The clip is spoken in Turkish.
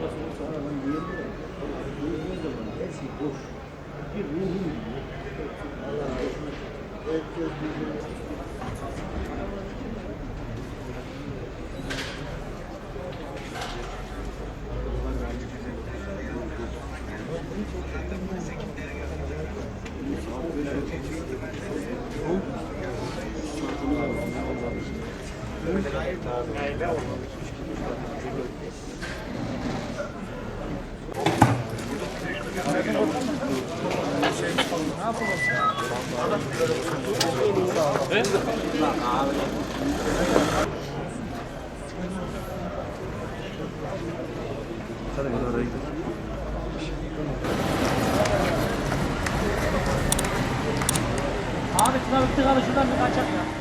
kafası olsa aradan duyabiliyor. Duyduğun zaman her şey boş. Bir ruhun gibi. Allah razı herkes birbirini Hadi ben araya gidelim. Abi şuna bir tıkalı şuradan bir kaçak ya.